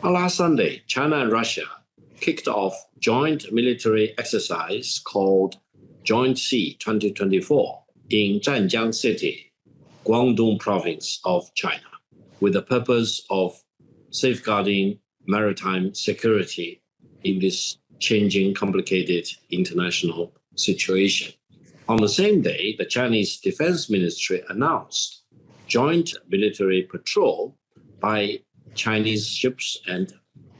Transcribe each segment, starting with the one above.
Last Sunday, China and Russia kicked off joint military exercise called Joint Sea 2024 in Zhanjiang City, Guangdong province of China, with the purpose of safeguarding maritime security in this changing, complicated international situation. On the same day, the Chinese Defense Ministry announced joint military patrol by Chinese ships and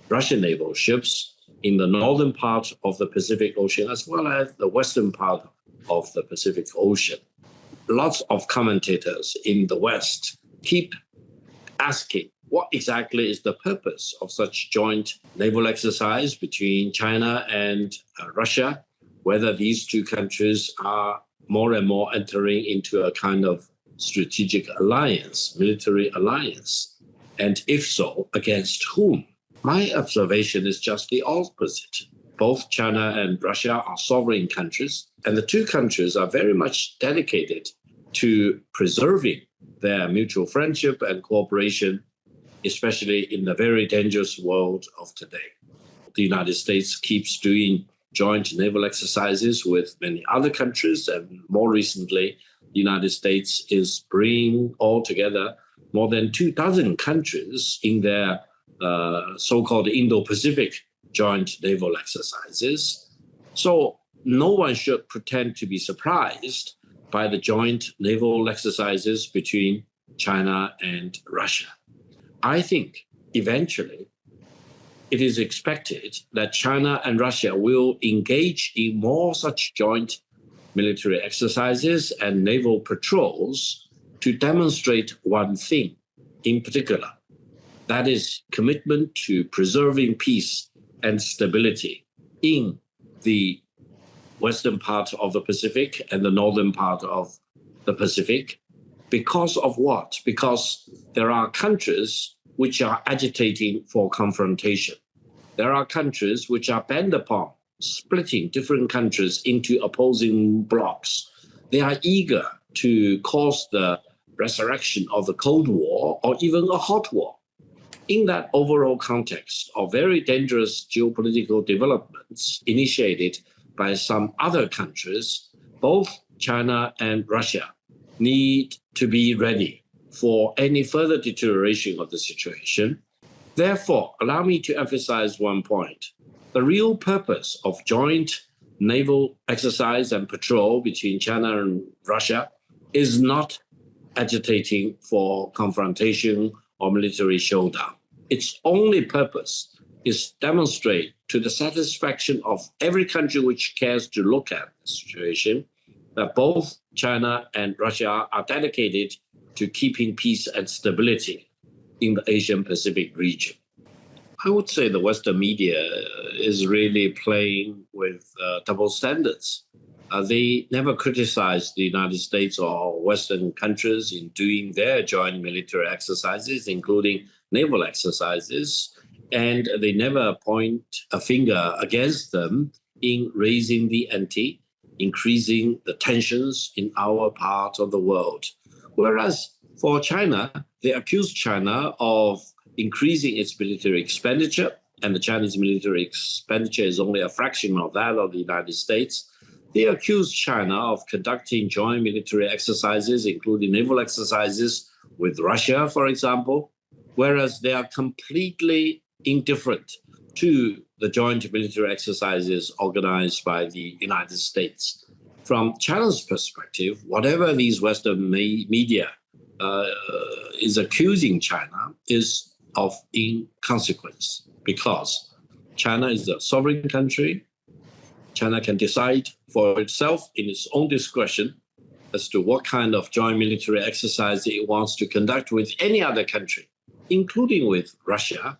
Russian naval ships in the northern part of the Pacific Ocean, as well as the western part of the Pacific Ocean. Lots of commentators in the West keep asking what exactly is the purpose of such joint naval exercise between China and Russia, whether these two countries are more and more entering into a kind of strategic alliance, military alliance, and if so, against whom? My observation is just the opposite. Both China and Russia are sovereign countries, and the two countries are very much dedicated to preserving their mutual friendship and cooperation, especially in the very dangerous world of today. The United States keeps doing joint naval exercises with many other countries, and more recently, the United States is bringing all together more than 24 countries in their so-called Indo-Pacific joint naval exercises. So no one should pretend to be surprised by the joint naval exercises between China and Russia. I think eventually it is expected that China and Russia will engage in more such joint military exercises and naval patrols to demonstrate one thing in particular, that is commitment to preserving peace and stability in the western part of the Pacific and the northern part of the Pacific. Because of what? Because there are countries which are agitating for confrontation. There are countries which are bent upon splitting different countries into opposing blocs. They are eager to cause the resurrection of the Cold War or even a hot war. In that overall context of very dangerous geopolitical developments initiated by some other countries, both China and Russia need to be ready for any further deterioration of the situation. Therefore, allow me to emphasize one point. The real purpose of joint naval exercise and patrol between China and Russia is not agitating for confrontation or military showdown. Its only purpose is demonstrate to the satisfaction of every country which cares to look at the situation that both China and Russia are dedicated to keeping peace and stability in the Asian Pacific region. I would say the Western media is really playing with double standards. They never criticized the United States or Western countries in doing their joint military exercises, including naval exercises, and they never point a finger against them in raising the ante, increasing the tensions in our part of the world. Whereas for China, they accuse China of increasing its military expenditure, and the Chinese military expenditure is only a fraction of that of the United States. They accuse China of conducting joint military exercises, including naval exercises with Russia, for example, whereas they are completely indifferent to the joint military exercises organized by the United States. From China's perspective, whatever these Western media is accusing China is of inconsequence, because China is a sovereign country. China can decide for itself in its own discretion as to what kind of joint military exercise it wants to conduct with any other country, including with Russia,